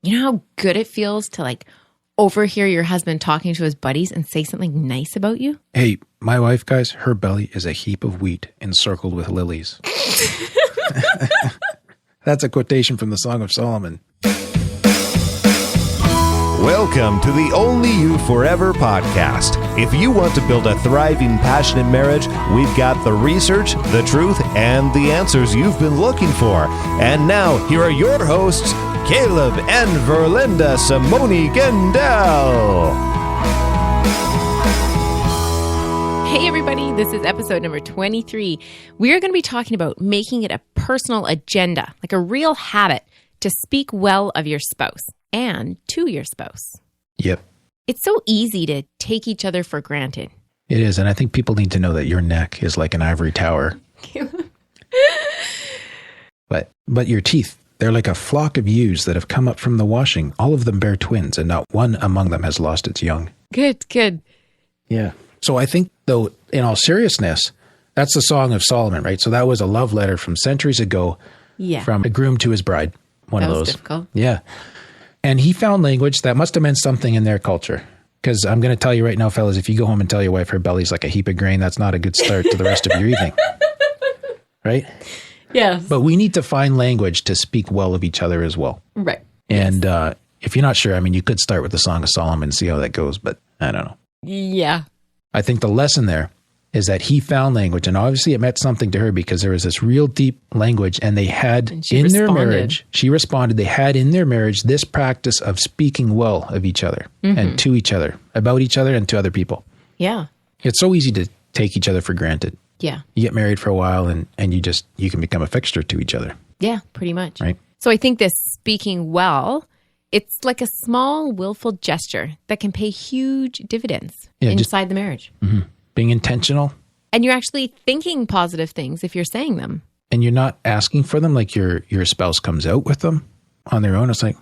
You know how good it feels to like overhear your husband talking to his buddies and say something nice about you? Hey, my wife, guys, her belly is a heap of wheat encircled with lilies. That's a quotation from the Song of Solomon. Welcome to the Only You Forever podcast. If you want to build a thriving, passionate marriage, we've got the research, the truth, and the answers you've been looking for. And now, here are your hosts, Caleb and Verlinda Simone Gendel. Hey everybody, this is episode number 23. We are going to be talking about making it a personal agenda, like a real habit to speak well of your spouse and to your spouse. Yep. It's so easy to take each other for granted. It is, and I think people need to know that your neck is like an ivory tower. But your teeth, they're like a flock of ewes that have come up from the washing. All of them bear twins, and not one among them has lost its young. Good. Yeah. So I think, though, in all seriousness, that's the Song of Solomon, right? So that was a love letter from centuries ago from a groom to his bride. One of those. Difficult. Yeah. And he found language that must have meant something in their culture. Because I'm going to tell you right now, fellas, if you go home and tell your wife her belly's like a heap of grain, that's not a good start to the rest of your evening. Right? Yes. But we need to find language to speak well of each other as well. Right. And if you're not sure, I mean, you could start with the Song of Solomon and see how that goes, but I don't know. Yeah. I think the lesson there is that he found language, and obviously it meant something to her because there was this real deep language, and they had in their marriage, she responded, they had in their marriage this practice of speaking well of each other and to each other, about each other and to other people. Yeah. It's so easy to take each other for granted. Yeah. You get married for a while and you can become a fixture to each other. Yeah, pretty much. Right. So I think this speaking well, it's like a small willful gesture that can pay huge dividends inside the marriage. Mm-hmm. Being intentional. And you're actually thinking positive things if you're saying them. And you're not asking for them like your spouse comes out with them on their own. It's like,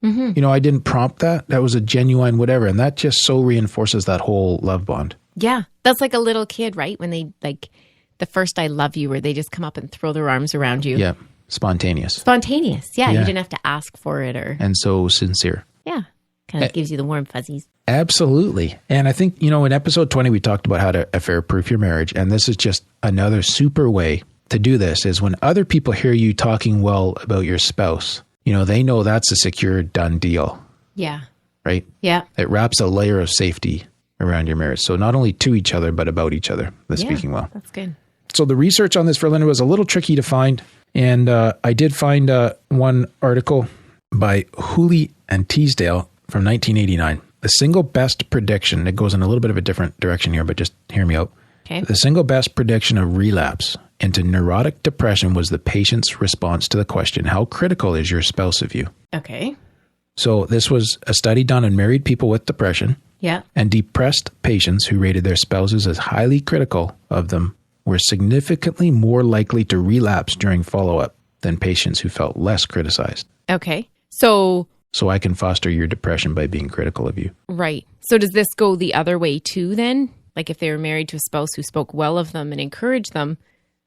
I didn't prompt that. That was a genuine whatever. And that just so reinforces that whole love bond. Yeah. That's like a little kid, right? When they like the first I love you, where they just come up and throw their arms around you. Yeah. Spontaneous. Yeah. You didn't have to ask for it and so sincere. Yeah. Kind of gives you the warm fuzzies. Absolutely. And I think, in episode 20, we talked about how to affair-proof your marriage. And this is just another super way to do this is when other people hear you talking well about your spouse, they know that's a secure, done deal. Yeah. Right? Yeah. It wraps a layer of safety around your marriage. So not only to each other, but about each other, speaking well. That's good. So the research on this for Linda was a little tricky to find. And I did find one article by Hooley and Teasdale from 1989. The single best prediction, it goes in a little bit of a different direction here, but just hear me out. Okay. The single best prediction of relapse into neurotic depression was the patient's response to the question, how critical is your spouse of you? Okay. So this was a study done on married people with depression. Yeah. And depressed patients who rated their spouses as highly critical of them were significantly more likely to relapse during follow-up than patients who felt less criticized. Okay. So I can foster your depression by being critical of you. Right. So does this go the other way too then? Like if they were married to a spouse who spoke well of them and encouraged them,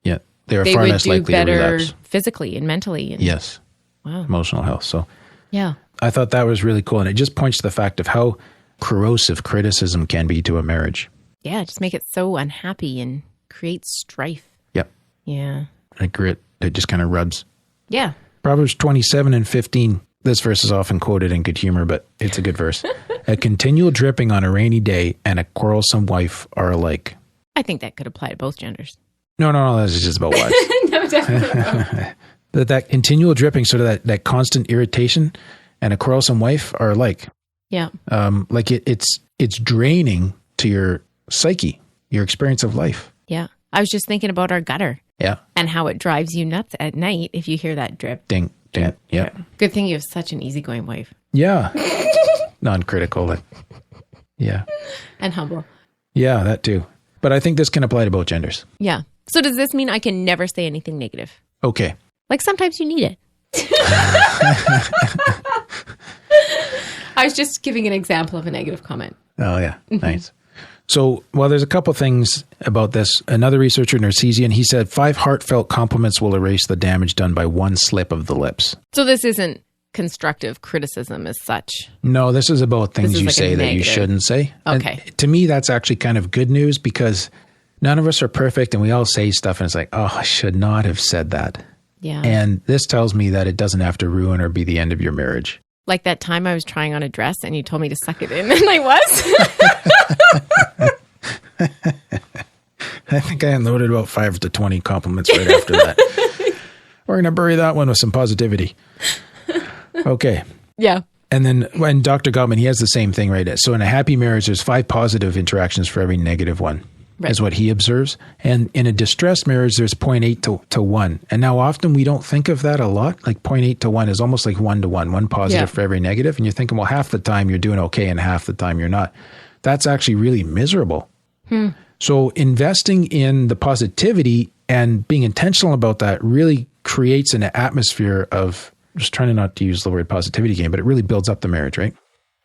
yeah, they far less likely to relapse. Physically and mentally. And, yes. Wow. Emotional health. So yeah, I thought that was really cool. And it just points to the fact of how corrosive criticism can be to a marriage. Yeah. Just make it so unhappy and create strife. Yep. Yeah. Like grit. It just kind of rubs. Yeah. Proverbs 27:15. This verse is often quoted in good humor, but it's a good verse. A continual dripping on a rainy day and a quarrelsome wife are alike. I think that could apply to both genders. No, that's just about wives. No, definitely. that continual dripping, sort of that constant irritation and a quarrelsome wife are alike. Yeah. Like it's draining to your psyche, your experience of life. Yeah. I was just thinking about our gutter. Yeah. And how it drives you nuts at night if you hear that drip. Ding. Yeah. Good thing you have such an easygoing wife. Yeah. Non-critical. Yeah. And humble. Yeah, that too. But I think this can apply to both genders. Yeah. So does this mean I can never say anything negative? Okay. Like sometimes you need it. I was just giving an example of a negative comment. Oh, yeah. Nice. So, well, there's a couple things about this. Another researcher, Narcisian, he said 5 heartfelt compliments will erase the damage done by one slip of the lips. So this isn't constructive criticism as such. No, this is about things you like say that you shouldn't say. Okay. And to me, that's actually kind of good news because none of us are perfect and we all say stuff and it's like, oh, I should not have said that. Yeah. And this tells me that it doesn't have to ruin or be the end of your marriage. Like that time I was trying on a dress and you told me to suck it in and I was. I think I unloaded about 5 to 20 compliments right after that. We're going to bury that one with some positivity. Okay. Yeah. And then when Dr. Gottman, he has the same thing, right? So in a happy marriage, there's 5 positive interactions for every negative one, is what he observes. And in a distressed marriage, there's 0.8 to 1. And now often we don't think of that a lot. Like 0.8 to 1 is almost like 1 to 1, one positive for every negative. And you're thinking, well, half the time you're doing okay and half the time you're not. That's actually really miserable. So investing in the positivity and being intentional about that really creates an atmosphere of, just trying to not to use the word positivity again, but it really builds up the marriage, right?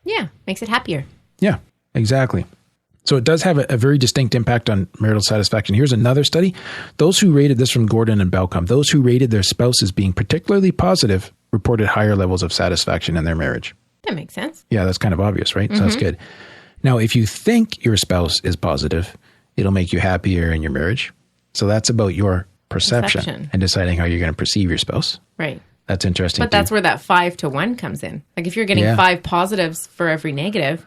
Yeah. Makes it happier. Yeah, exactly. So it does have a very distinct impact on marital satisfaction. Here's another study. Those who rated this from Gordon and Balcom, those who rated their spouse as being particularly positive reported higher levels of satisfaction in their marriage. That makes sense. Yeah, that's kind of obvious, right? So that's good. Now, if you think your spouse is positive, it'll make you happier in your marriage. So that's about your perception. And deciding how you're going to perceive your spouse. Right. That's interesting. But that's where that 5 to 1 comes in. Like if you're getting 5 positives for every negative,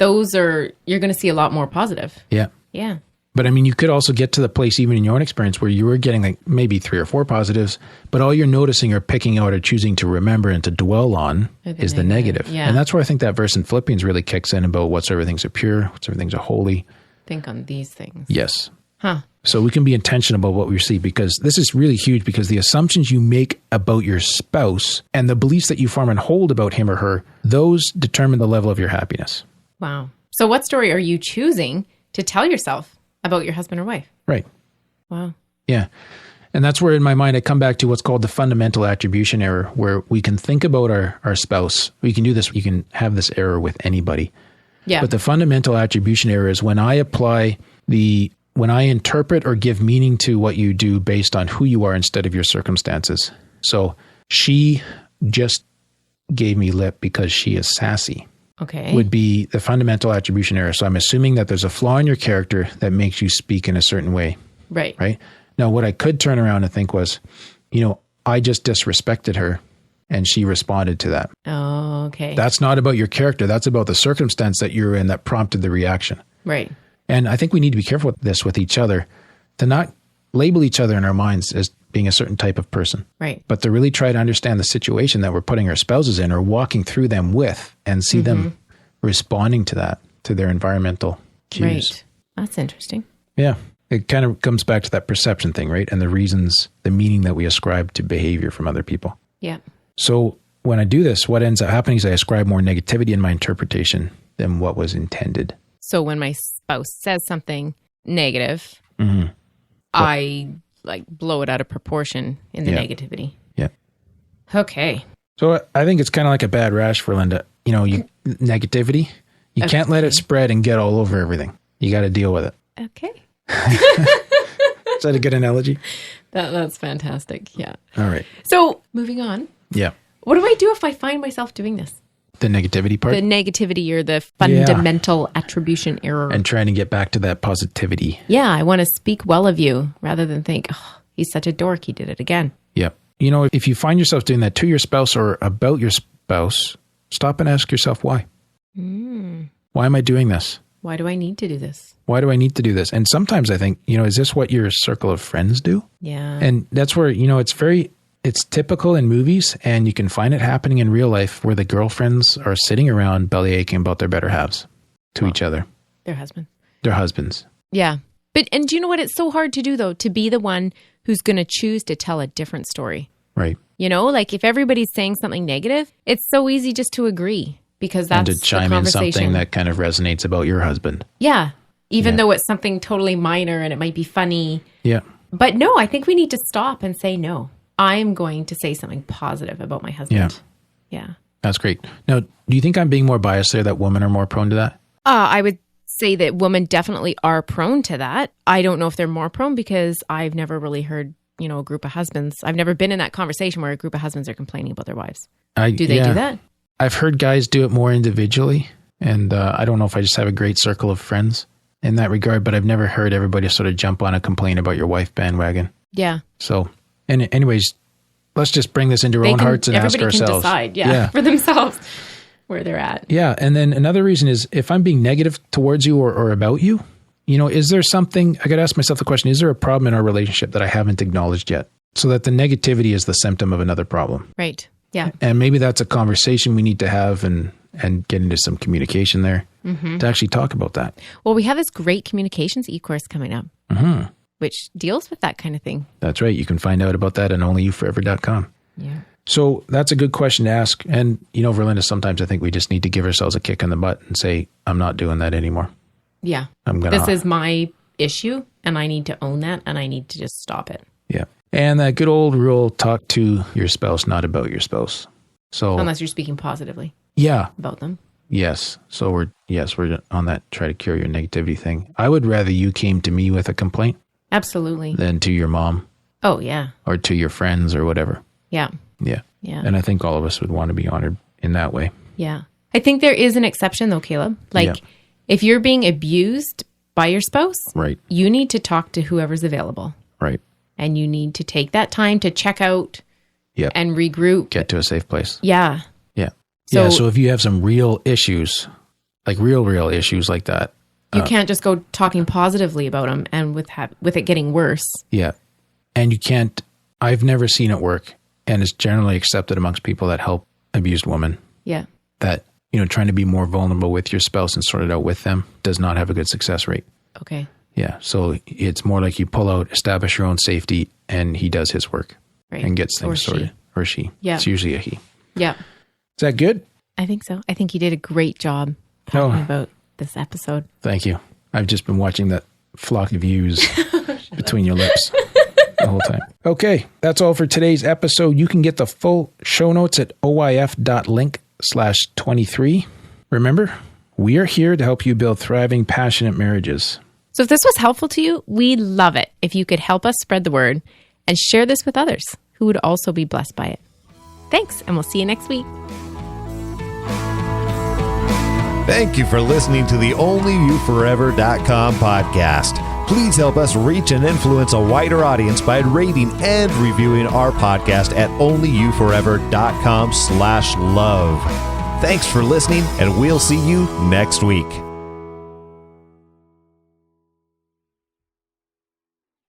you're going to see a lot more positive. Yeah. Yeah. But I mean, you could also get to the place, even in your own experience, where you were getting like maybe 3 or 4 positives, but all you're noticing or picking out or choosing to remember and to dwell on is the negative. Yeah. And that's where I think that verse in Philippians really kicks in about whatsoever things are pure, whatsoever things are holy. Think on these things. Yes. Huh. So we can be intentional about what we see, because this is really huge, because the assumptions you make about your spouse and the beliefs that you form and hold about him or her, those determine the level of your happiness. Wow. So what story are you choosing to tell yourself about your husband or wife? Right. Wow. Yeah. And that's where in my mind I come back to what's called the fundamental attribution error, where we can think about our spouse. We can do this. You can have this error with anybody. Yeah. But the fundamental attribution error is when I interpret or give meaning to what you do based on who you are instead of your circumstances. So she just gave me lip because she is sassy. Okay. Would be the fundamental attribution error. So I'm assuming that there's a flaw in your character that makes you speak in a certain way. Right. Right. Now, what I could turn around and think was, I just disrespected her and she responded to that. Oh, okay. That's not about your character. That's about the circumstance that you're in that prompted the reaction. Right. And I think we need to be careful with this with each other, to not label each other in our minds as being a certain type of person. Right. But to really try to understand the situation that we're putting our spouses in or walking through them with, and see them responding to that, to their environmental cues. Right. That's interesting. Yeah. It kind of comes back to that perception thing, right? And the reasons, the meaning that we ascribe to behavior from other people. Yeah. So when I do this, what ends up happening is I ascribe more negativity in my interpretation than what was intended. So when my spouse says something negative, I blow it out of proportion in the negativity. Yeah. Okay. So I think it's kind of like a bad rash for Linda. Negativity, you can't let it spread and get all over everything. You got to deal with it. Okay. Is that a good analogy? That's fantastic. Yeah. All right. So moving on. Yeah. What do I do if I find myself doing this? The negativity part? The negativity or the fundamental attribution error. And trying to get back to that positivity. Yeah. I want to speak well of you rather than think, oh, he's such a dork. He did it again. Yeah. If you find yourself doing that to your spouse or about your spouse, stop and ask yourself why. Why am I doing this? Why do I need to do this? Why do I need to do this? And sometimes I think, is this what your circle of friends do? Yeah. And that's where, it's typical in movies, and you can find it happening in real life where the girlfriends are sitting around belly aching about their better halves to each other. Their husbands. Their husbands. Yeah. And do you know what? It's so hard to do, though, to be the one who's going to choose to tell a different story. Right. If everybody's saying something negative, it's so easy just to agree, because that's and to chime the in conversation. Something that kind of resonates about your husband. Yeah. Even though it's something totally minor and it might be funny. Yeah. But no, I think we need to stop and say, no, I'm going to say something positive about my husband. Yeah. That's great. Now, do you think I'm being more biased there, that women are more prone to that? I would say that women definitely are prone to that. I don't know if they're more prone, because I've never really heard, a group of husbands. I've never been in that conversation where a group of husbands are complaining about their wives. Do they do that? I've heard guys do it more individually, and I don't know if I just have a great circle of friends in that regard, but I've never heard everybody sort of jump on a complaint about your wife bandwagon. Yeah. So, and anyways, let's just bring this into our own hearts and ask ourselves. Everybody can decide, for themselves where they're at. Yeah, and then another reason is if I'm being negative towards you or about you, is there something, I got to ask myself the question, is there a problem in our relationship that I haven't acknowledged yet? So that the negativity is the symptom of another problem. Right. Yeah. And maybe that's a conversation we need to have and get into some communication there to actually talk about that. Well, we have this great communications e-course coming up, which deals with that kind of thing. That's right. You can find out about that at onlyyouforever.com. Yeah. So that's a good question to ask. And, Verlinda, sometimes I think we just need to give ourselves a kick in the butt and say, I'm not doing that anymore. Yeah. This is my issue and I need to own that and I need to just stop it. Yeah. And that good old rule, talk to your spouse, not about your spouse. So unless you're speaking positively. Yeah. About them. Yes. So we're on that try to cure your negativity thing. I would rather you came to me with a complaint. Absolutely. Than to your mom. Oh, yeah. Or to your friends or whatever. Yeah. Yeah. Yeah. And I think all of us would want to be honored in that way. Yeah. I think there is an exception though, Caleb. If you're being abused by your spouse, right, you need to talk to whoever's available. Right. And you need to take that time to check out and regroup. Get to a safe place. Yeah. Yeah. So if you have some real issues, like real issues like that. You can't just go talking positively about them and with it getting worse. Yeah. And you can't, I've never seen it work. And it's generally accepted amongst people that help abused women. Yeah. That, trying to be more vulnerable with your spouse and sort it out with them does not have a good success rate. Okay. Yeah. So it's more like you pull out, establish your own safety, and he does his work and gets things sorted. Or she. Yeah. It's usually a he. Yeah. Is that good? I think so. I think you did a great job talking about this episode. Thank you. I've just been watching that flock of views between your lips the whole time. Okay. That's all for today's episode. You can get the full show notes at oyf.link/23. Remember, we are here to help you build thriving, passionate marriages. So if this was helpful to you, we'd love it if you could help us spread the word and share this with others who would also be blessed by it. Thanks, and we'll see you next week. Thank you for listening to the onlyyouforever.com podcast. Please help us reach and influence a wider audience by rating and reviewing our podcast at onlyyouforever.com/love. Thanks for listening, and we'll see you next week.